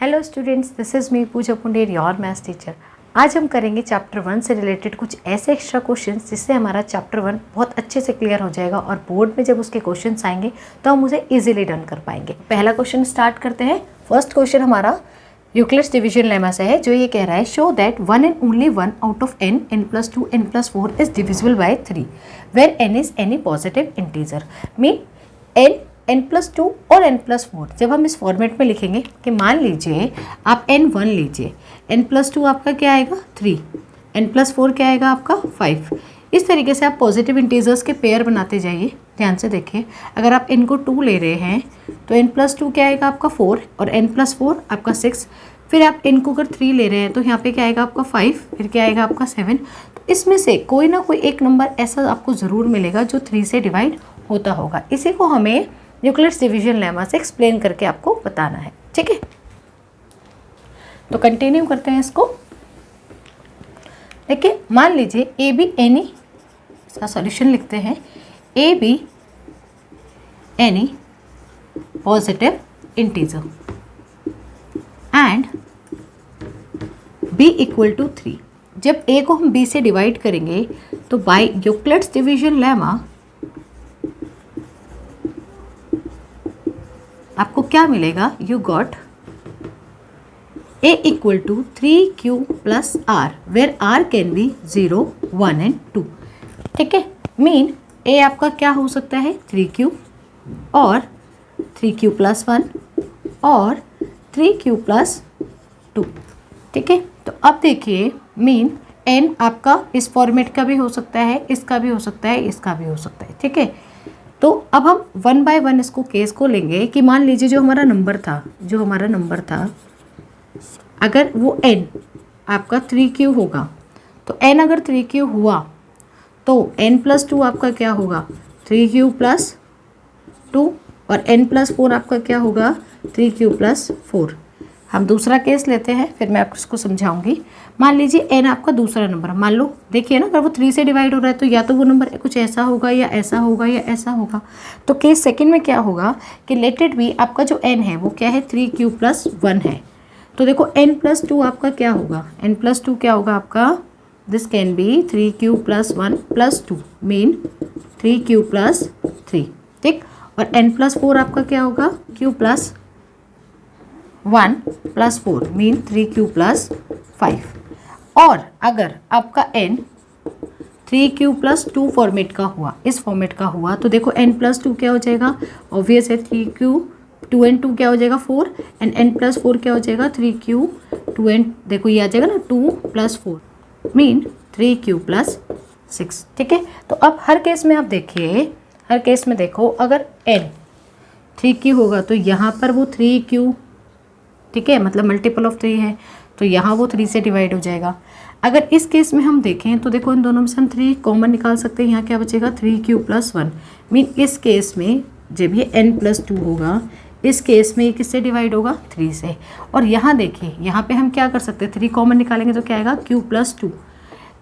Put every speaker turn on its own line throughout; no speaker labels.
Hello students, this is me Pooja Pundir, your maths teacher. आज हम करेंगे चैप्टर 1 से रिलेटेड कुछ ऐसे एक्स्ट्रा क्वेश्चंस जिससे हमारा चैप्टर 1 बहुत अच्छे से क्लियर हो जाएगा और बोर्ड में जब उसके क्वेश्चंस आएंगे तो हम उसे इजीली डन कर पाएंगे। पहला क्वेश्चन स्टार्ट करते हैं। फर्स्ट क्वेश्चन हमारा यूक्लिड्स डिवीजन लेमा से है, जो ये कह रहा है show that one and only one out of n, n+2, n+4 is divisible by 3 where n is any positive integer. Mean n+2 और n+4 जब हम इस फॉर्मेट में लिखेंगे कि मान लीजिए आप n1 लीजिए, n+2 आपका क्या आएगा 3, n+4 क्या आएगा आपका 5। इस तरीके से आप पॉजिटिव इंटीजर्स के पेयर बनाते जाइए। ध्यान से देखिए, अगर आप n को 2 ले रहे हैं तो n+2 क्या आएगा आपका 4 और n+4 आपका 6। फिर आप n को अगर 3 ले रहे हैं तो यहाँ पे क्या आएगा आपका 5, फिर क्या आएगा आपका 7। तो इसमें से कोई ना कोई एक नंबर ऐसा आपको ज़रूर मिलेगा जो 3 से डिवाइड होता होगा। इसी को हमें यूक्लिड्स डिवीजन लेमा से एक्सप्लेन करके आपको बताना है, ठीक है। तो कंटिन्यू करते हैं इसको। देखिए, मान लीजिए ए बी एनी, इसका सॉल्यूशन लिखते हैं, a b any positive integer and b equal to 3। जब ए को हम बी से डिवाइड करेंगे तो बाय यूक्लिड्स डिवीजन लेमा आपको क्या मिलेगा, you got a equal to 3q plus r where r can be 0, 1 and 2। ठीक है, मीन a आपका क्या हो सकता है 3q और 3q प्लस 1 और 3q प्लस 2। ठीक है, तो अब देखिए मीन n आपका इस फॉर्मेट का भी हो सकता है, इसका भी हो सकता है, इसका भी हो सकता है। ठीक है, तो अब हम 1 बाय 1 इसको केस को लेंगे कि मान लीजिए जो हमारा नंबर था अगर वो n आपका 3q होगा, तो n अगर 3q हुआ तो n+2 आपका क्या होगा 3q प्लस 2 और n+4 आपका क्या होगा 3q प्लस 4। हम दूसरा केस लेते हैं, फिर मैं आपको इसको समझाऊंगी। मान लीजिए n आपका दूसरा नंबर, मान लो देखिए ना, अगर वो 3 से डिवाइड हो रहा है तो या तो वो नंबर कुछ ऐसा होगा या ऐसा होगा या ऐसा होगा। तो केस सेकंड में क्या होगा कि लेट इट बी आपका जो n है वो क्या है 3q प्लस 1 है। तो देखो n+2 आपका क्या होगा, n+2 क्या होगा आपका, this can be 3q plus 1 plus 2 mean 3q plus 3। ठीक, और n+4 आपका क्या होगा q plus 1 plus 4 mean 3q plus 5। और अगर आपका n 3q प्लस 2 फॉर्मेट का हुआ, इस फॉर्मेट का हुआ, तो देखो n+2 क्या हो जाएगा, ऑब्वियस है 3q 2 एंड 2 क्या हो जाएगा 4 एंड n+4 क्या हो जाएगा 3q 2 एंड देखो ये आ जाएगा ना 2 प्लस 4 मीन 3q प्लस 6। ठीक है, तो अब हर केस में आप देखिए, हर केस में देखो अगर n 3q होगा तो यहाँ पर वो 3q, ठीक है, मतलब मल्टीपल ऑफ 3 है तो यहाँ वो 3 से डिवाइड हो जाएगा। अगर इस केस में हम देखें तो देखो इन दोनों में से हम 3 कॉमन निकाल सकते हैं, यहाँ क्या बचेगा 3q प्लस 1 मीन इस केस में जब ये n+2 होगा, इस केस में ये किससे डिवाइड होगा 3 से। और यहाँ देखिए, यहाँ पे हम क्या कर सकते हैं 3 कॉमन निकालेंगे तो क्या आएगा q प्लस 2।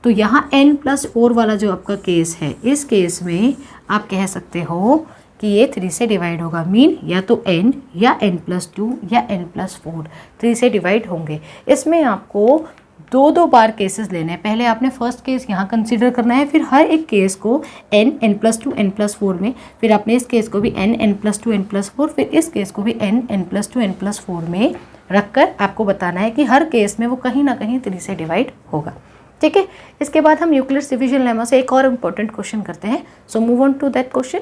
तो यहाँ n+4 वाला जो आपका केस है, इस केस में आप कह सकते हो कि ये 3 से डिवाइड होगा, मीन या तो n या n+2 या n+4 3 से डिवाइड होंगे। इसमें आपको दो बार केसेस लेने हैं। पहले आपने फर्स्ट केस यहाँ कंसीडर करना है, फिर हर एक केस को n, n+2, n+4 में, फिर आपने इस केस को भी n, n+2, n+4, फिर इस केस को भी n, n+2, n+4 में रखकर आपको बताना है कि हर केस में वो कहीं ना कहीं 3 से डिवाइड होगा। ठीक है, इसके बाद हम यूक्लिड्स डिवीजन लेमा से एक और इम्पोर्टेंट क्वेश्चन करते हैं। So move on to that question.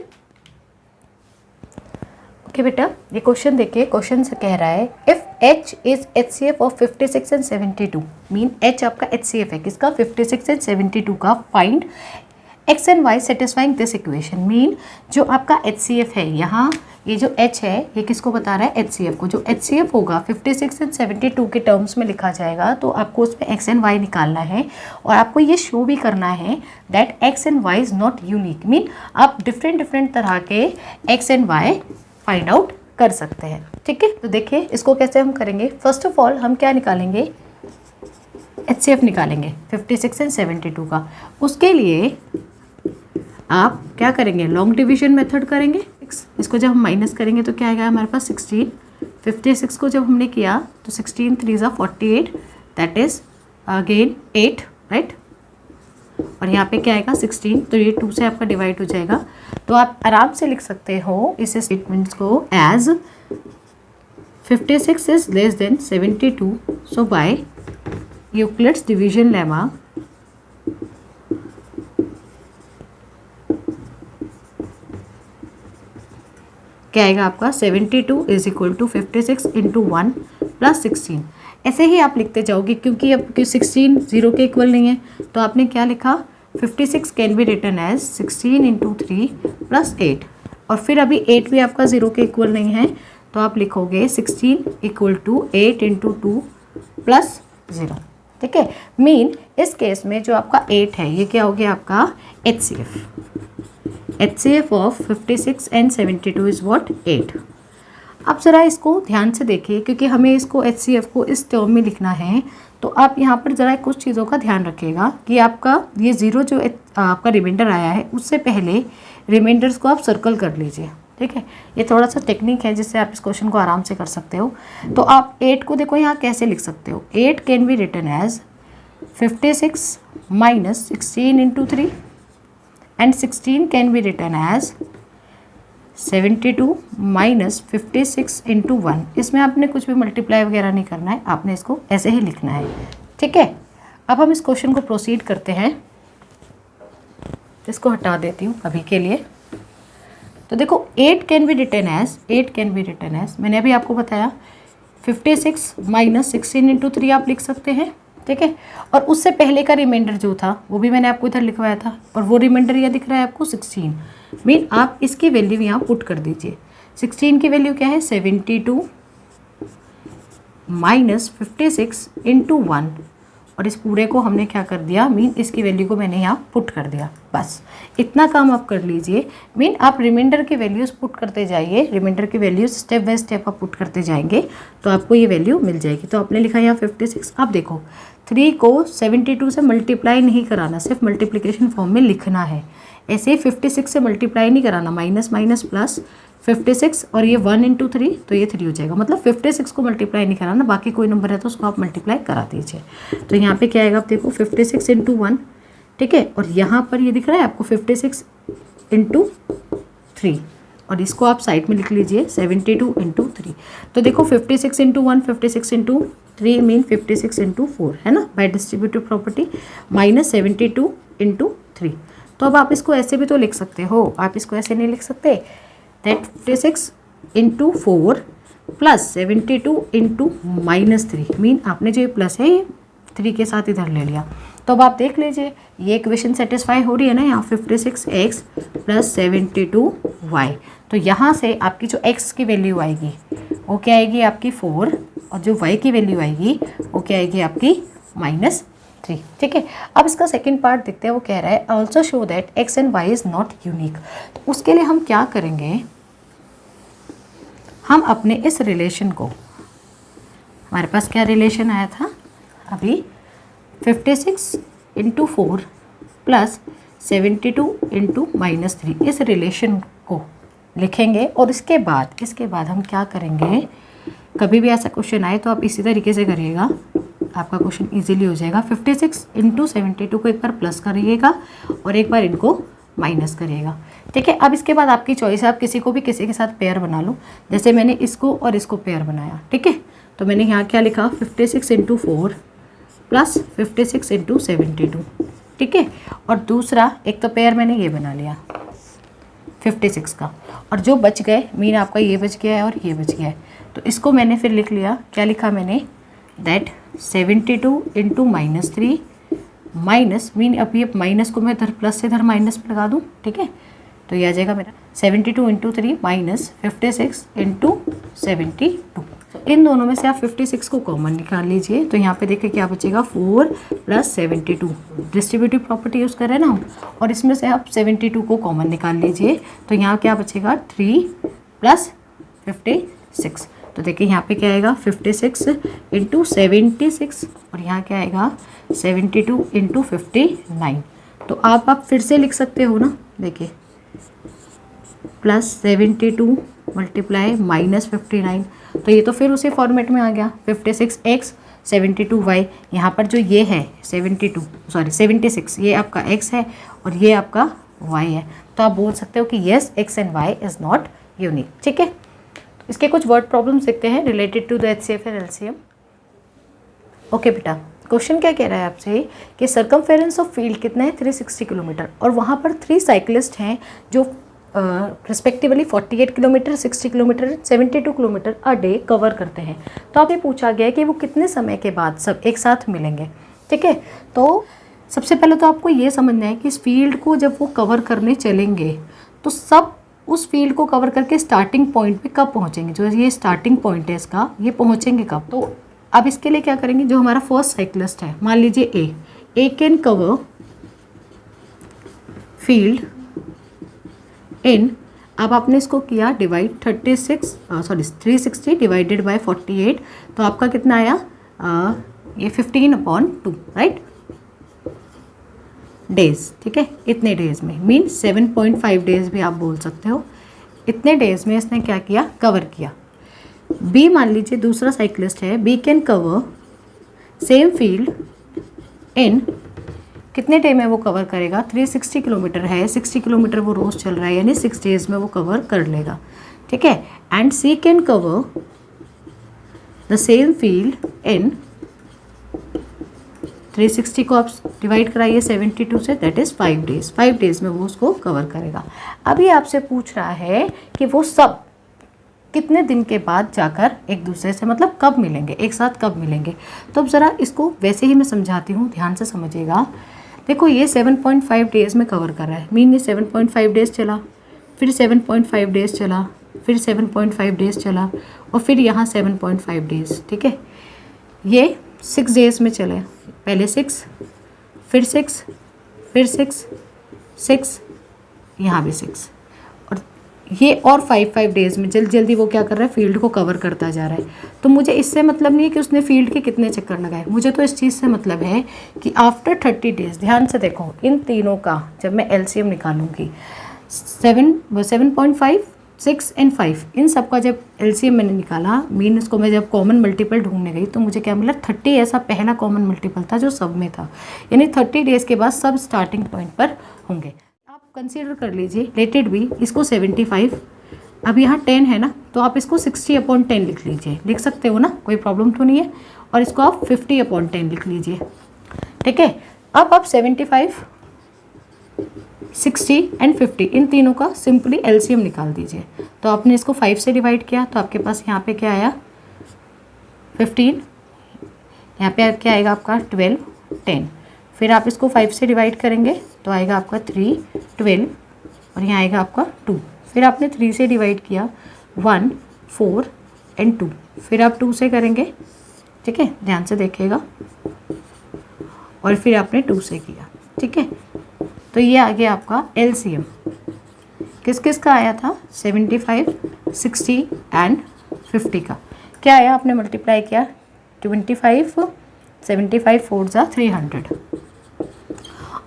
Okay बेटा, ये क्वेश्चन देखिए, क्वेश्चन से कह रहा है if h is HCF of 56 and 72 mean h आपका HCF है किसका 56 एंड 72 का, find x and y satisfying this equation. Mean जो आपका HCF है, यहाँ ये जो h है ये किसको बता रहा है HCF को। जो HCF होगा 56 एंड 72 के टर्म्स में लिखा जाएगा, तो आपको उसमें x एंड y निकालना है और आपको ये शो भी करना है that x and y is not unique. Mean आप डिफरेंट तरह के x and y find out कर सकते हैं। ठीक है, तो देखिए इसको कैसे हम करेंगे। फर्स्ट ऑफ ऑल हम क्या निकालेंगे, HCF निकालेंगे 56 एंड 72 का। उसके लिए आप क्या करेंगे, लॉन्ग डिवीजन मेथड करेंगे। इसको जब हम माइनस करेंगे तो क्या आएगा हमारे पास 16, 56 को जब हमने किया तो 16 3 ज़ा 48, दैट इज़ अगेन 8, राइट। और यहाँ पे क्या आएगा 16, तो ये 2 से आपका डिवाइड हो जाएगा। तो आप आराम से लिख सकते हो इस स्टेटमेंट्स को as 56 is less than 72, so by Euclid's division lemma क्या आएगा आपका 72 is equal to 56 into 1 plus 16। ऐसे ही आप लिखते जाओगे, क्योंकि अब 16 0 के इक्वल नहीं है, तो आपने क्या लिखा 56 can be written as 16 into 3 plus 8। और फिर अभी 8 भी आपका 0 के इक्वल नहीं है, तो आप लिखोगे 16 इक्वल टू 8 इंटू 2 प्लस 0। ठीक है, मीन इस केस में जो आपका 8 है ये क्या हो गया आपका HCF of 56 and 72 is what 8। अब ज़रा इसको ध्यान से देखिए, क्योंकि हमें इसको HCF को इस टर्म में लिखना है, तो आप यहाँ पर ज़रा कुछ चीज़ों का ध्यान रखिएगा कि आपका ये 0 जो आपका रिमाइंडर आया है उससे पहले रिमाइंडर्स को आप सर्कल कर लीजिए। ठीक है, ये थोड़ा सा टेक्निक है जिससे आप इस क्वेश्चन को आराम से कर सकते हो। तो आप 8 को देखो यहाँ कैसे लिख सकते हो, 8 can be written as 56 minus 16 into 3 and 16 can be written as 72 minus 56 into 1। इसमें आपने कुछ भी मल्टीप्लाई वगैरह नहीं करना है, आपने इसको ऐसे ही लिखना है। ठीक है, अब हम इस क्वेश्चन को प्रोसीड करते हैं। इसको हटा देती हूँ अभी के लिए। तो देखो 8 कैन बी रिटन एज मैंने अभी आपको बताया 56 माइनस 16 इंटू 3 आप लिख सकते हैं। ठीक है, और उससे पहले का रिमाइंडर जो था वो भी मैंने आपको इधर लिखवाया था, और वो रिमाइंडर यह दिख रहा है आपको 16। मीन आप इसकी वैल्यू यहाँ पुट कर दीजिए। 16 की वैल्यू क्या है 72 माइनस 56 इंटू 1, और इस पूरे को हमने क्या कर दिया, मीन इसकी वैल्यू को मैंने यहाँ पुट कर दिया। बस इतना काम आप कर लीजिए। मीन आप रिमाइंडर की वैल्यूज़ पुट करते जाइए, रिमाइंडर की वैल्यूज़ स्टेप बाय स्टेप आप पुट करते जाएंगे तो आपको ये वैल्यू मिल जाएगी। तो आपने लिखा यहाँ 56। आप देखो 3 को 72 से मल्टीप्लाई नहीं कराना, सिर्फ मल्टीप्लिकेशन फॉर्म में लिखना है। ऐसे ही 56 से मल्टीप्लाई नहीं कराना, माइनस माइनस प्लस 56, और ये 1 इंटू 3 तो ये 3 हो जाएगा। मतलब 56 को मल्टीप्लाई नहीं कराना, बाकी कोई नंबर है तो उसको आप मल्टीप्लाई करा दीजिए। तो यहाँ पे क्या आएगा, आप देखो 56 इंटू 1। ठीक है, और यहाँ पर ये दिख रहा है आपको 56 इंटू 3, और इसको आप साइड में लिख लीजिए 72 इंटू 3। तो देखो 56 इंटू 1 56 इंटू 3 मीन 56 इंटू 4 है ना, bye distributive property, minus 72 into 3। तो अब आप इसको ऐसे भी तो लिख सकते हो, आप इसको ऐसे नहीं लिख सकते, that 56 into 4 plus 72 into minus 3। Mean आपने जो ये प्लस है ये 3 के साथ इधर ले लिया। तो अब आप देख लीजिए ये इक्वेशन सेटिस्फाई हो रही है ना, यहाँ 56x प्लस 72y। तो यहाँ से आपकी जो x की वैल्यू आएगी वो क्या आएगी आपकी 4, और जो y की वैल्यू आएगी वो क्या आएगी आपकी -3। ठीक है, अब इसका सेकंड पार्ट देखते हैं। वो कह रहा है also show that x and y is not unique. तो उसके लिए हम क्या करेंगे, हम अपने इस रिलेशन को, हमारे पास क्या रिलेशन आया था अभी 56 इंटू 4 प्लस 72 इंटू -3, इस रिलेशन को लिखेंगे। और इसके बाद हम क्या करेंगे, कभी भी ऐसा क्वेश्चन आए तो आप इसी तरीके से करिएगा, आपका क्वेश्चन इजीली हो जाएगा। 56 इंटू 72 को एक बार प्लस करिएगा और एक बार इनको माइनस करिएगा। ठीक है, अब इसके बाद आपकी चॉइस है, आप किसी को भी किसी के साथ पेयर बना लो। जैसे मैंने इसको और इसको पेयर बनाया। ठीक है, तो मैंने यहाँ क्या लिखा 56 इंटू 4 प्लस 56 इंटू 72। ठीक है, और दूसरा एक तो पेयर मैंने ये बना लिया 56 का, और जो बच गए मीन आपका ये बच गया है और ये बच गया है, तो इसको मैंने फिर लिख लिया। क्या लिखा मैंने, दैट 72 इंटू -3 माइनस, मीन अब ये माइनस को मैं इधर प्लस से इधर माइनस लगा दूँ। ठीक है, तो ये आ जाएगा मेरा 72 इंटू 3 माइनस 56 इंटू 72। तो इन दोनों में से आप 56 को कॉमन निकाल लीजिए। तो यहाँ पे देखिए क्या बचेगा 4 प्लस 72, डिस्ट्रीब्यूटिव प्रॉपर्टी यूज़ कर रहे हैं ना हम, और इसमें से आप 72 को कॉमन निकाल लीजिए। तो यहाँ क्या बचेगा 3 प्लस 56। तो देखिए यहाँ पे क्या आएगा 56 इंटू 76, और यहाँ क्या आएगा 72 इंटू 59। तो आप फिर से लिख सकते हो ना, देखिए प्लस 72 मल्टीप्लाई माइनस 59, तो ये तो फिर उसी फॉर्मेट में आ गया 56x 72y। यहाँ पर जो ये है 76 ये आपका x है और ये आपका y है, तो आप बोल सकते हो कि yes x and y is not unique. ठीक है, तो इसके कुछ वर्ड प्रॉब्लम्स देखते हैं related to the HCF and LCM। Okay बेटा, क्वेश्चन क्या कह रहा है आपसे कि सर्कमफेरेंस ऑफ फील्ड कितना है 360 किलोमीटर, और वहाँ पर 3 साइक्लिस्ट हैं जो respectively 48 kilometre, 60 kilometre, 72 kilometre a day cover करते हैं। तो आपसे पूछा गया है कि वो कितने समय के बाद सब एक साथ मिलेंगे। ठीक है, तो सबसे पहले तो आपको ये समझना है कि इस फील्ड को जब वो कवर करने चलेंगे तो सब उस फील्ड को कवर करके स्टार्टिंग पॉइंट पे कब पहुंचेंगे, जो ये स्टार्टिंग पॉइंट है इसका, ये पहुंचेंगे कब। तो अब इसके लिए क्या करेंगे, जो हमारा फर्स्ट साइक्लिस्ट है, मान लीजिए ए कैन कवर फील्ड इन, अब आपने इसको किया डिवाइड 360 डिवाइडेड बाय 48, तो आपका कितना आया ये 15/2 राइट डेज। ठीक है, इतने डेज में मीन 7.5 डेज भी आप बोल सकते हो। इतने डेज में इसने क्या किया, कवर किया। बी मान लीजिए दूसरा साइक्लिस्ट है, B can cover same field in, कितने डे में वो कवर करेगा, 360 किलोमीटर है, 60 किलोमीटर वो रोज़ चल रहा है, यानी 6 डेज में वो कवर कर लेगा। ठीक है, and C can cover the same field in 360 को आप डिवाइड कराइए 72 से, दैट इज़ 5 डेज। 5 डेज में वो उसको कवर करेगा। अभी आपसे पूछ रहा है कि वो सब कितने दिन के बाद जाकर एक दूसरे से, मतलब कब मिलेंगे, एक साथ कब मिलेंगे। तो अब ज़रा इसको वैसे ही मैं समझाती हूँ, ध्यान से समझिएगा। देखो ये 7.5 डेज़ में कवर कर रहा है, मीन ये 7.5 डेज़ चला, फिर 7.5 डेज़ चला, फिर 7.5 डेज़ चला, और फिर यहाँ 7.5 डेज़। ठीक है, ये 6 डेज़ में चले, पहले 6, फिर 6, फिर 6, यहाँ भी 6, और ये और 5 डेज़ में जल्दी जल्दी वो क्या कर रहा है, फील्ड को कवर करता जा रहा है। तो मुझे इससे मतलब नहीं है कि उसने फील्ड के कितने चक्कर लगाए, मुझे तो इस चीज़ से मतलब है कि आफ्टर 30 डेज़, ध्यान से देखो इन तीनों का जब मैं LCM निकालूंगी, 7.5, 6 एंड 5, इन सब का जब LCM मैंने निकाला, मीन इसको मैं जब कॉमन मल्टीपल ढूंढने गई तो मुझे क्या मिला, 30 ऐसा पहला कॉमन मल्टीपल था जो सब में था, यानी 30 डेज़ के बाद सब स्टार्टिंग पॉइंट पर होंगे। आप कंसीडर कर लीजिए लेटेड बी, इसको 75, अब यहाँ 10 है ना, तो आप इसको 60/10 लिख लीजिए, लिख सकते हो ना, कोई प्रॉब्लम तो नहीं है, और इसको आप 50/10 लिख लीजिए। ठीक है, अब आप 75, 60 एंड 50 इन तीनों का सिंपली LCM निकाल दीजिए। तो आपने इसको 5 से डिवाइड किया तो आपके पास यहाँ पे क्या आया 15, यहाँ पे क्या आएगा आपका 12, 10, फिर आप इसको 5 से डिवाइड करेंगे तो आएगा आपका 3, 12, और यहाँ आएगा आपका 2, फिर आपने 3 से डिवाइड किया 1, 4 एंड 2, फिर आप 2 से करेंगे। ठीक है, ध्यान से देखिएगा, और फिर आपने 2 से किया। ठीक है, तो ये आ गया आपका LCM, किस किस का आया था, 75, 60 एंड 50 का। क्या आया, आपने मल्टीप्लाई किया 25, 75 4 जा 300।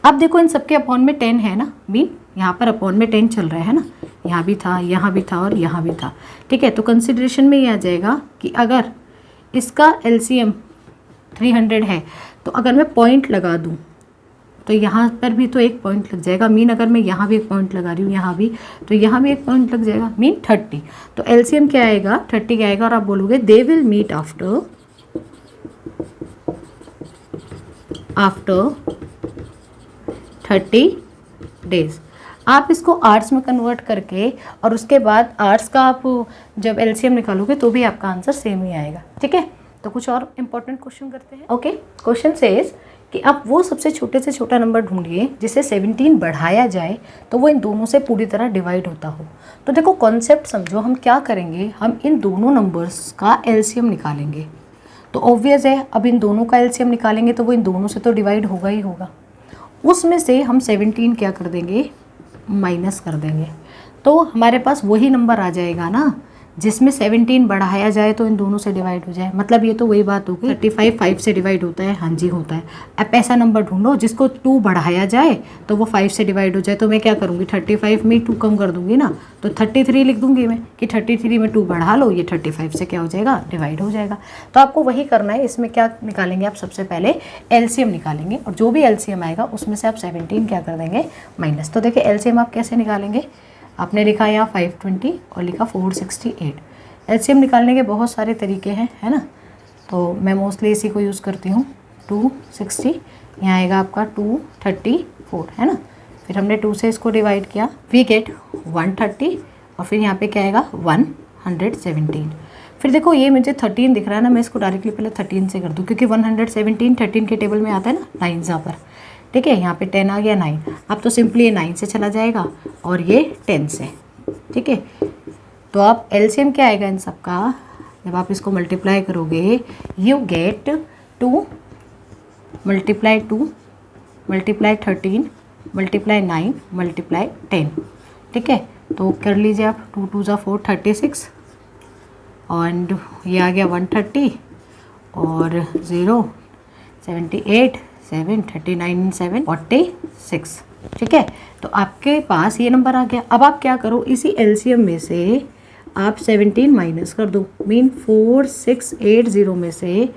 अब देखो इन सबके अपॉन में 10 है ना, मीन यहाँ पर अपॉन में 10 चल रहा है ना, यहाँ भी था, यहाँ भी था और यहाँ भी था। ठीक है, तो कंसिडरेशन में ये आ जाएगा कि अगर इसका LCM 300 है तो अगर मैं पॉइंट लगा दूँ तो यहाँ पर भी तो एक पॉइंट लग जाएगा, मीन अगर मैं यहाँ भी एक पॉइंट लगा रही हूँ, यहाँ भी, तो यहाँ भी एक पॉइंट लग जाएगा, मीन 30। तो LCM क्या आएगा, 30 का आएगा, और आप बोलोगे they will meet after 30 days. आप इसको आर्ट्स में कन्वर्ट करके और उसके बाद आर्ट्स का आप जब LCM निकालोगे तो भी आपका आंसर सेम ही आएगा। ठीक है, तो कुछ और इम्पोर्टेंट क्वेश्चन करते हैं। ओके, क्वेश्चन सेज कि आप वो सबसे छोटे से छोटा नंबर ढूंढिए जिसे 17 बढ़ाया जाए तो वो इन दोनों से पूरी तरह डिवाइड होता हो। तो देखो कॉन्सेप्ट समझो, हम क्या करेंगे, हम इन दोनों नंबर्स का LCM निकालेंगे। तो ऑब्वियस है, अब इन दोनों का LCM निकालेंगे तो वो इन दोनों से तो डिवाइड होगा ही होगा। उसमें से हम 17 क्या कर देंगे, माइनस कर देंगे, तो हमारे पास वही नंबर आ जाएगा ना जिसमें 17 बढ़ाया जाए तो इन दोनों से डिवाइड हो जाए, मतलब ये तो वही बात होगी 35 5 से डिवाइड होता है, हाँ जी होता है। अब ऐसा नंबर ढूंढो जिसको 2 बढ़ाया जाए तो वो 5 से डिवाइड हो जाए, तो मैं क्या करूँगी 35 में 2 कम कर दूंगी ना, तो 33 लिख दूंगी मैं कि 33 में 2 बढ़ा लो, ये 35 से क्या हो जाएगा डिवाइड हो जाएगा। तो आपको वही करना है। इसमें क्या निकालेंगे आप, सबसे पहले एलसीएम निकालेंगे और जो भी एलसीएम आएगा उसमें से आप 17 क्या कर देंगे माइनस। तो देखिए एलसीएम आप कैसे निकालेंगे, आपने लिखा यहाँ 520 और लिखा 468। एलसीएम निकालने के बहुत सारे तरीके हैं, है ना, तो मैं मोस्टली इसी को यूज़ करती हूँ। 260 यहाँ आएगा आपका 234, है ना, फिर हमने 2 से इसको डिवाइड किया, वी गेट 130 और फिर यहाँ पे क्या आएगा 117। फिर देखो ये मुझे 13 दिख रहा है ना, मैं इसको डायरेक्टली पहले 13 से कर दूँ क्योंकि 117 13 के टेबल में आता है ना 9 यहाँ पर, ठीक है, यहाँ पे 10 आ गया 9। अब तो सिंपली ये 9 से चला जाएगा और ये 10 से, ठीक है। तो आप एलसीएम क्या आएगा इन सब का, जब आप इसको मल्टीप्लाई करोगे you get 2 multiply 2 multiply 13 multiply 9 multiply 10, ठीक है। तो कर लीजिए आप, 2 2 ज़ा 4 36 और ये आ गया 130 और 0 78 7 39 7 46, ठीक है। तो आपके पास ये नंबर आ गया। अब आप क्या करो, इसी एलसीएम में से आप 17 माइनस कर दो, मीन 4680 में से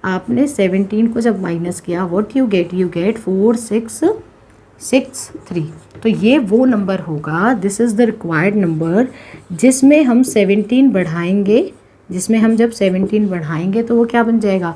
आपने 17 को जब माइनस किया, व्हाट यू गेट 4663। तो ये वो नंबर होगा, this is the required number जिसमें हम 17 बढ़ाएंगे, जिसमें हम जब 17 बढ़ाएंगे तो वो क्या बन जाएगा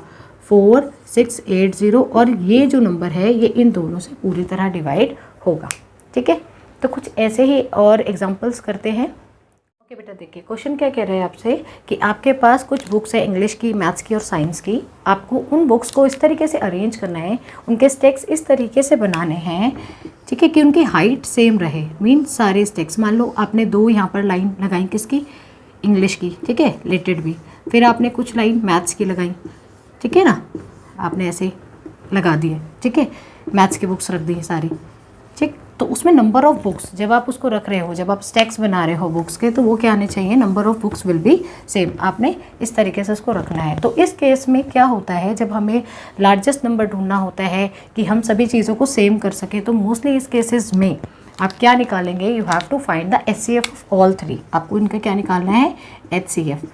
4680, और ये जो नंबर है ये इन दोनों से पूरी तरह डिवाइड होगा, ठीक है। तो कुछ ऐसे ही और एग्जांपल्स करते हैं। ओके बेटा, देखिए क्वेश्चन क्या कह रहे हैं आपसे कि आपके पास कुछ बुक्स है इंग्लिश की, मैथ्स की और साइंस की, आपको उन बुक्स को इस तरीके से अरेंज करना है, उनके स्टैक्स इस तरीके से बनाने हैं, ठीक है, कि उनकी हाइट सेम रहे। मीन सारे स्टैक्स, मान लो आपने 2 यहाँ पर लाइन लगाई किसकी, इंग्लिश की, ठीक है, लेटेड भी, फिर आपने कुछ लाइन मैथ्स की लगाई, ठीक है ना, आपने ऐसे लगा दिए, ठीक है, मैथ्स की बुक्स रख दी सारी, ठीक। तो उसमें नंबर ऑफ़ बुक्स जब आप उसको रख रहे हो, जब आप स्टैक्स बना रहे हो बुक्स के, तो वो क्या आने चाहिए, number of books will be same. आपने इस तरीके से उसको रखना है। तो इस केस में क्या होता है, जब हमें लार्जेस्ट नंबर ढूंढना होता है कि हम सभी चीज़ों को सेम कर सकें, तो मोस्टली इस केसेस में आप क्या निकालेंगे, you have to find the HCF of all 3। आपको इनका क्या निकालना है, HCF।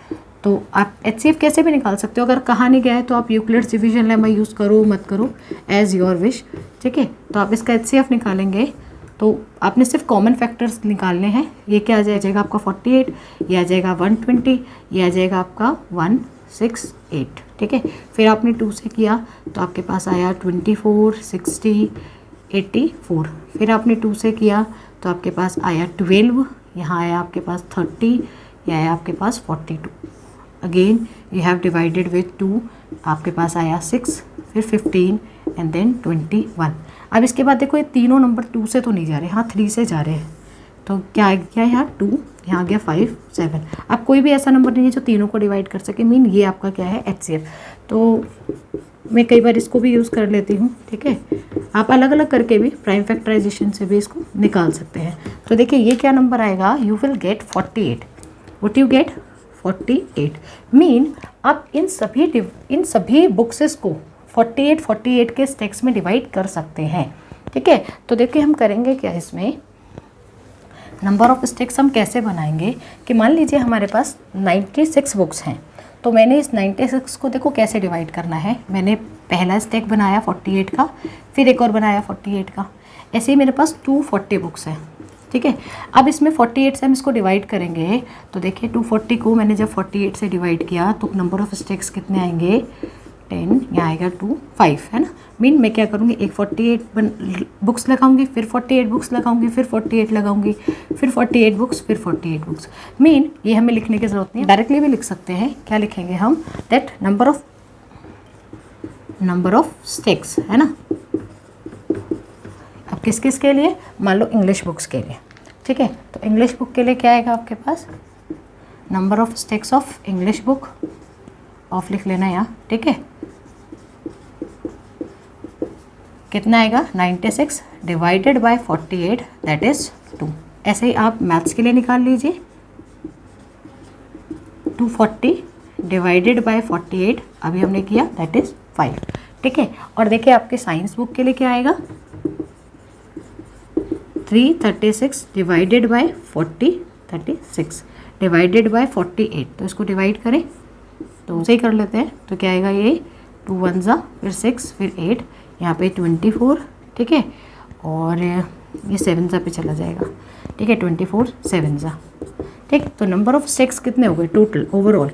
तो आप HCF कैसे भी निकाल सकते हो, अगर कहा नहीं गया है तो आप यूक्लिड्स डिवीजन लेमा यूज़ करो मत करो, एज योर विश, ठीक है। तो आप इसका HCF निकालेंगे तो आपने सिर्फ कॉमन फैक्टर्स निकालने हैं। ये क्या आ जाएगा आपका 48, ये आ जाएगा 120, ये आ जाएगा आपका 168, ठीक है। फिर आपने 2 से किया तो आपके पास आया 24 60 84। फिर आपने 2 से किया तो आपके पास आया 12, यहाँ आया आपके पास 30, ये आया आपके पास 42। Again you have divided with 2, आपके पास आया 6, फिर 15 एंड देन 21। अब इसके बाद देखो ये तीनों नंबर 2 से तो नहीं जा रहे, हाँ 3 से जा रहे हैं। तो क्या आ गया यहाँ 2, यहाँ आ गया 5 7। अब कोई भी ऐसा नंबर नहीं है जो तीनों को डिवाइड कर सके, मीन ये आपका क्या है HCF। तो मैं कई बार इसको भी यूज़ कर लेती हूँ, ठीक है। आप अलग अलग करके भी प्राइम फैक्टराइजेशन से भी इसको निकाल सकते हैं। तो देखिए ये क्या नंबर आएगा, you will get 48। What you get 48। Mean आप इन सभी बुक्सेस को 48 के स्टैक्स में डिवाइड कर सकते हैं, ठीक है। तो देखिए हम करेंगे क्या, इसमें नंबर ऑफ स्टैक्स हम कैसे बनाएंगे कि मान लीजिए हमारे पास 96 बुक्स हैं, तो मैंने इस 96 को देखो कैसे डिवाइड करना है। मैंने पहला स्टैक बनाया 48 का, फिर एक और बनाया 48 का, ऐसे ही मेरे पास 240 बुक्स हैं, ठीक है। अब इसमें 48 से हम इसको डिवाइड करेंगे तो देखिए 240 को मैंने जब 48 से डिवाइड किया तो नंबर ऑफ स्टैक्स कितने आएंगे 10, यहाँ आएगा 2 5, है ना। मीन मैं क्या करूँगी, एक 48 बुक्स लगाऊंगी, फिर 48 बुक्स लगाऊंगी, फिर 48 लगाऊंगी, फिर 48 बुक्स, फिर 48 बुक्स। मीन ये हमें लिखने की ज़रूरत नहीं है, डायरेक्टली भी लिख सकते हैं। क्या लिखेंगे हम, दैट नंबर ऑफ स्टैक्स, है ना। अब किस किस के लिए, मान लो इंग्लिश बुक्स के लिए, ठीक है। तो इंग्लिश बुक के लिए क्या आएगा आपके पास, number of stacks of English book, of लिख लेना यहाँ, ठीक है। कितना आएगा 96 डिवाइडेड बाय 48, दैट इज़ 2। ऐसे ही आप मैथ्स के लिए निकाल लीजिए। 240 डिवाइडेड बाय 48 अभी हमने किया, दैट इज 5। ठीक है, और देखिए आपके साइंस बुक के लिए क्या आएगा, 336 डिवाइडेड बाय 36 डिवाइडेड बाय 48। तो इसको डिवाइड करें तो सही कर लेते हैं, तो क्या आएगा, ये 2 1 ज़ा, फिर 6, फिर 8, यहाँ पे 24। ठीक है, और ये 7 ज़ा पे चला जाएगा। ठीक है, 24 7 ज़ा। ठीक, तो नंबर ऑफ स्टेक्स कितने हो गए total overall,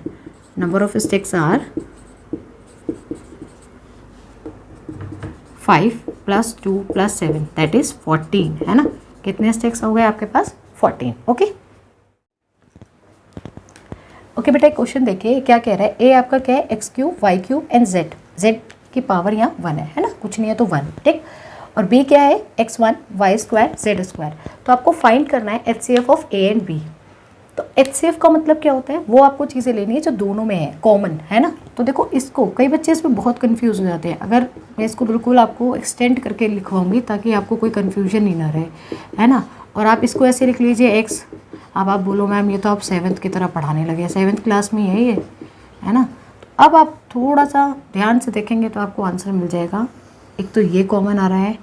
number of stacks are 5 + 2 + 7 that is 14, है ना। कितने स्टेक्स हो गए आपके पास, 14। ओके ओके बेटा, एक क्वेश्चन देखिए क्या कह रहा है। ए आपका क्या है, x³ y³ एंड z की पावर यहाँ 1 है ना, कुछ नहीं है तो 1। ठीक, और b क्या है, x1 y² z²। तो आपको फाइंड करना है HCF of a and b। तो HCF का मतलब क्या होता है, वो आपको चीज़ें लेनी है जो दोनों में है, कॉमन, है ना। तो देखो इसको कई बच्चे इसमें बहुत कंफ्यूज हो जाते हैं। अगर मैं इसको बिल्कुल आपको एक्सटेंड करके लिखवाऊंगी ताकि आपको कोई कन्फ्यूजन ही ना रहे, है ना। और आप इसको ऐसे लिख लीजिए x। अब आप बोलो मैम ये तो आप 7th की तरह पढ़ाने लगे, 7th क्लास में है ये, है ना। तो अब आप थोड़ा सा ध्यान से देखेंगे तो आपको आंसर मिल जाएगा। एक तो ये कॉमन आ रहा है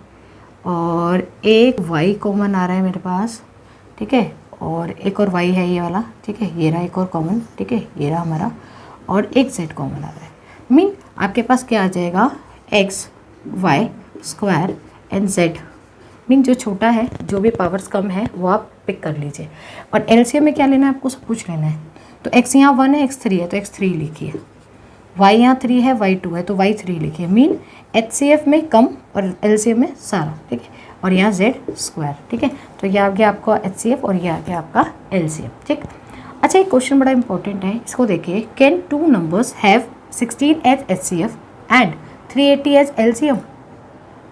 और एक y कॉमन आ रहा है मेरे पास। ठीक है, और एक और y है ये वाला। ठीक है, ये रहा एक और कॉमन। ठीक है, ये रहा हमारा, और एक z कॉमन आ रहा है। मीन आपके पास क्या आ जाएगा, x y² and z। Mean जो छोटा है, जो भी पावर्स कम है वो आप पिक कर लीजिए। और एलसीएम में क्या लेना है, आपको सब कुछ लेना है। तो x यहाँ 1 है, x 3 है तो x 3 लिखिए, y यहाँ 3 है, y 2 है तो y 3 लिखिए। मीन HCF में कम और LCM में सारा। ठीक है, और यहाँ z²। ठीक है, तो ये आ गया आपका HCF और ये आ गया आपका LCM। ठीक, अच्छा एक क्वेश्चन बड़ा इंपॉर्टेंट है, इसको देखिए। Can 2 numbers have 16 as HCF and 380 as LCM।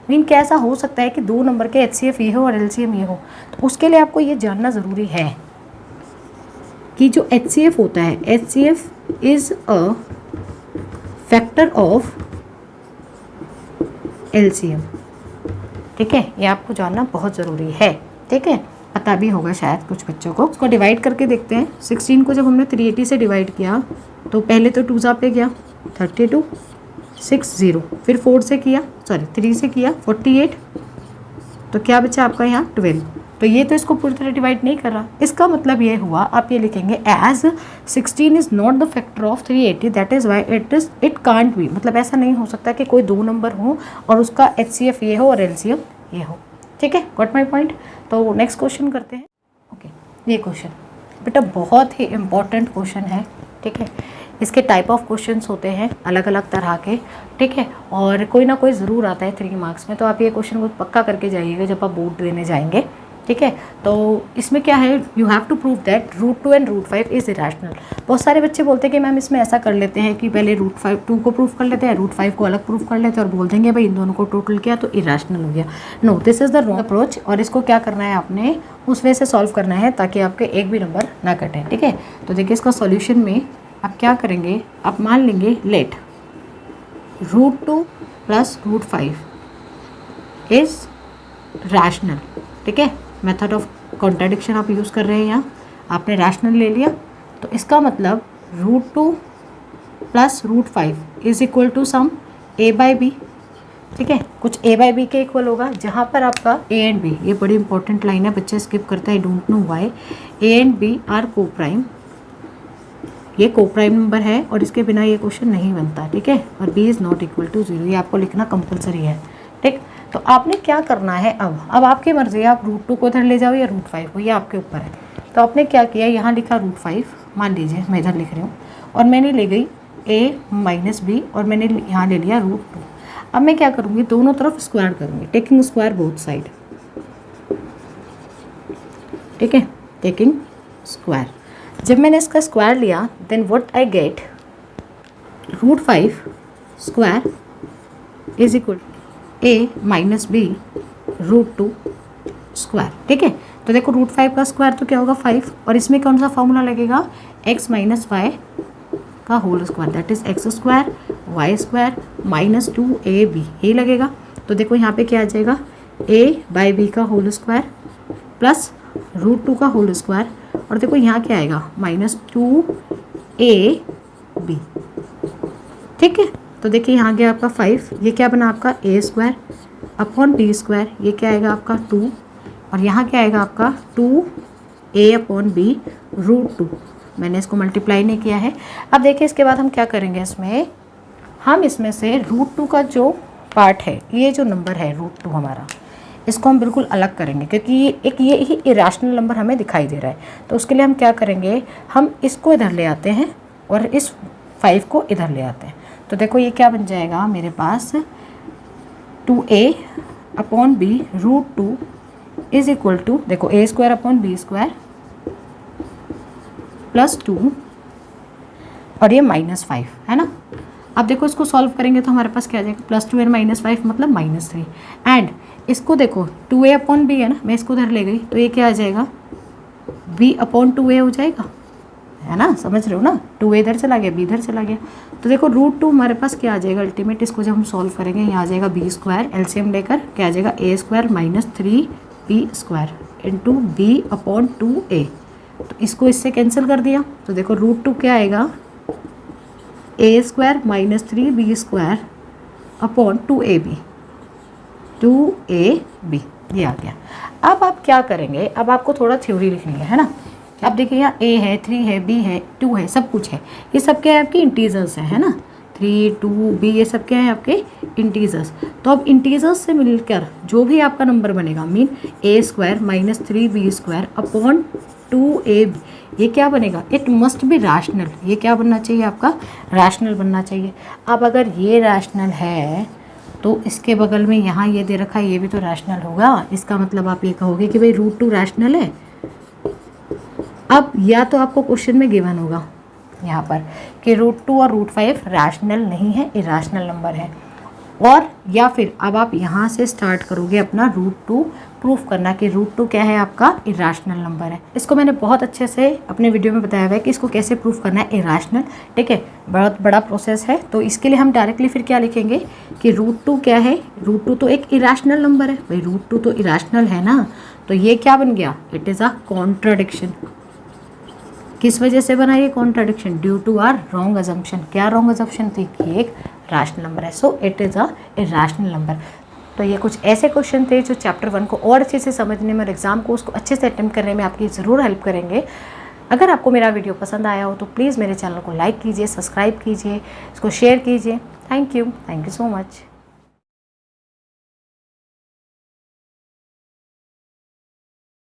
Mean क्या ऐसा हो सकता है कि 2 नंबर के HCF ये हो और LCM ये हो। तो उसके लिए आपको ये जानना ज़रूरी है कि जो HCF होता है, HCF is a factor of LCM। ठीक है, ये आपको जानना बहुत ज़रूरी है। ठीक है, पता भी होगा शायद कुछ बच्चों को। उसको डिवाइड करके देखते हैं। 16 को जब हमने 380 से डिवाइड किया तो पहले तो 2 ज़ा पे गया 32, 6 0, फिर 4 से किया, सॉरी 3 से किया 48, तो क्या बचा आपका यहाँ 12। तो ये तो इसको पूरी तरह डिवाइड नहीं कर रहा। इसका मतलब ये हुआ, आप ये लिखेंगे as 16 is not the factor of 380 that is why it can't be. मतलब ऐसा नहीं हो सकता कि कोई 2 नंबर हो और उसका HCF ये हो और LCM ये हो। ठीक है, गॉट माई पॉइंट। तो नेक्स्ट क्वेश्चन करते हैं। ओके, ये क्वेश्चन बेटा बहुत ही इम्पॉर्टेंट क्वेश्चन है। ठीक है, इसके टाइप ऑफ क्वेश्चंस होते हैं अलग अलग तरह के। ठीक है, और कोई ना कोई ज़रूर आता है 3 मार्क्स में। तो आप ये क्वेश्चन को पक्का करके जाइएगा जब आप बोर्ड देने जाएंगे। ठीक है, तो इसमें क्या है, you have to prove that √2 and √5 is irrational. बहुत सारे बच्चे बोलते हैं कि मैम इसमें ऐसा कर लेते हैं कि पहले √2 को प्रूव कर लेते हैं, √5 को अलग प्रूव कर लेते हैं और बोल देंगे भाई इन दोनों को टोटल किया तो इरेशनल हो गया। No, this is the wrong approach. और इसको क्या करना है, आपने उस वे से सॉल्व करना है ताकि आपके एक भी नंबर ना कटे। ठीक है, तो देखिए इसका सॉल्यूशन में आप क्या करेंगे, आप मान लेंगे लेट √2 + √5 इज़ रैशनल। ठीक है, मेथड ऑफ कॉन्ट्राडिक्शन आप यूज़ कर रहे हैं यहाँ, आपने रैशनल ले लिया। तो इसका मतलब √2 + √5 is equal to some a/b। ठीक है, कुछ a/b के इक्वल होगा जहाँ पर आपका a एंड b, ये बड़ी इंपॉर्टेंट लाइन है, बच्चे स्किप करते हैं, don't know why. a and b are coprime, ये को प्राइम नंबर है और इसके बिना ये क्वेश्चन नहीं बनता। ठीक है, और b is not equal to 0, ये आपको लिखना कंपलसरी है। ठीक, तो आपने क्या करना है, अब आपकी मर्ज़ी है, आप √2 को इधर ले जाओ या √5 को, ये आपके ऊपर है। तो आपने क्या किया, यहाँ लिखा √5, मान लीजिए मैं इधर लिख रही हूँ, और मैंने ले गई a - b और मैंने यहाँ ले लिया √2। अब मैं क्या करूँगी, दोनों तरफ स्क्वायर करूँगी, टेकिंग स्क्वायर बोथ साइड। ठीक है, टेकिंग स्क्वायर। जब मैंने इसका स्क्वायर लिया then what I get, √5 square is equal a - b √2 square. ठीक है, तो देखो √5 का स्क्वायर तो क्या होगा 5, और इसमें कौन सा फॉर्मूला लगेगा, x - y का whole square that is x² y² - 2ab, ये लगेगा। तो देखो यहाँ पे क्या आ जाएगा, a/b का होल स्क्वायर प्लस √2 का होल स्क्वायर, और देखो यहाँ क्या आएगा -2 ए बी। ठीक है, तो देखिए यहाँ गया आपका 5, ये क्या बना आपका ए स्क्वायर अपॉन बी स्क्वायर, ये क्या आएगा आपका 2, और यहाँ क्या आएगा आपका 2a अपॉन बी रूट 2। मैंने इसको मल्टीप्लाई नहीं किया है। अब देखिए इसके बाद हम क्या करेंगे, हम इसमें से रूट 2 का जो पार्ट है, ये जो नंबर है रूट 2 हमारा, इसको हम बिल्कुल अलग करेंगे क्योंकि ये ही इरेशनल नंबर हमें दिखाई दे रहा है। तो उसके लिए हम क्या करेंगे, हम इसको इधर ले आते हैं और इस 5 को इधर ले आते हैं। तो देखो ये क्या बन जाएगा मेरे पास 2a upon B root 2 is equal to, देखो A square upon B square plus 2 और ये -5 है ना। अब देखो इसको सॉल्व करेंगे तो हमारे पास क्या आ जाएगा, +2 एंड -5 मतलब -3। एंड इसको देखो 2a अपॉन बी है ना, मैं इसको उधर ले गई तो ये क्या आ जाएगा, b अपॉन 2a हो जाएगा, है ना, समझ रहे हो ना। 2a इधर चला गया, b इधर चला गया। तो देखो रूट 2 हमारे पास क्या आ जाएगा अल्टीमेट, इसको जब हम सॉल्व करेंगे यहाँ आ जाएगा बी स्क्वायर, एलसीएम लेकर क्या आ जाएगा a square -3b square into b upon 2a। तो इसको इससे कैंसिल कर दिया, तो देखो रूट 2 क्या आएगा, a square -3b square upon 2ab, 2ab ये आ गया। अब आप क्या करेंगे, अब आपको थोड़ा थ्योरी लिखनी है ना। अब देखिए यहाँ a है, 3 है, b है, 2 है, सब कुछ है। ये सब क्या है आपके इंटीजर्स है ना, 3, 2, b ये सब क्या है आपके इंटीजर्स। तो अब इंटीजर्स से मिलकर जो भी आपका नंबर बनेगा mean a square -3b square upon 2ab, ये क्या बनेगा, इट मस्ट बी रैशनल। ये क्या बनना चाहिए आपका, रैशनल बनना चाहिए। अब अगर ये रैशनल है तो इसके बगल में यहाँ ये दे रखा है, ये भी तो रैशनल होगा। इसका मतलब आप ये कहोगे कि भाई रूट 2 रैशनल है। अब या तो आपको क्वेश्चन में गिवन होगा यहाँ पर कि रूट 2 और रूट 5 रैशनल नहीं है, इरेशनल नंबर है, और या फिर अब आप यहाँ से स्टार्ट करोगे अपना रूट 2 प्रूफ करना कि रूट 2 क्या है आपका इरेशनल नंबर है। इसको मैंने बहुत अच्छे से अपने वीडियो में बताया हुआ है कि इसको कैसे प्रूफ करना है इरेशनल। ठीक है, बहुत बड़ा प्रोसेस है। तो इसके लिए हम डायरेक्टली फिर क्या लिखेंगे कि रूट 2 क्या है, रूट 2 तो एक इरेशनल नंबर है भाई, रूट 2 तो इरेशनल है ना। तो ये क्या बन गया, इट इज़ अ कॉन्ट्राडिक्शन। किस वजह से बना ये contradiction, due to our wrong assumption. क्या रॉन्ग अजम्पशन थी कि एक रैशनल नंबर है, so it is a irrational number. तो ये कुछ ऐसे क्वेश्चन थे जो चैप्टर 1 को और अच्छे से समझने में और एग्जाम को उसको अच्छे से अटेम्प्ट करने में आपकी ज़रूर हेल्प करेंगे। अगर आपको मेरा वीडियो पसंद आया हो तो प्लीज़ मेरे चैनल को लाइक कीजिए, सब्सक्राइब कीजिए, इसको शेयर कीजिए। Thank you so much.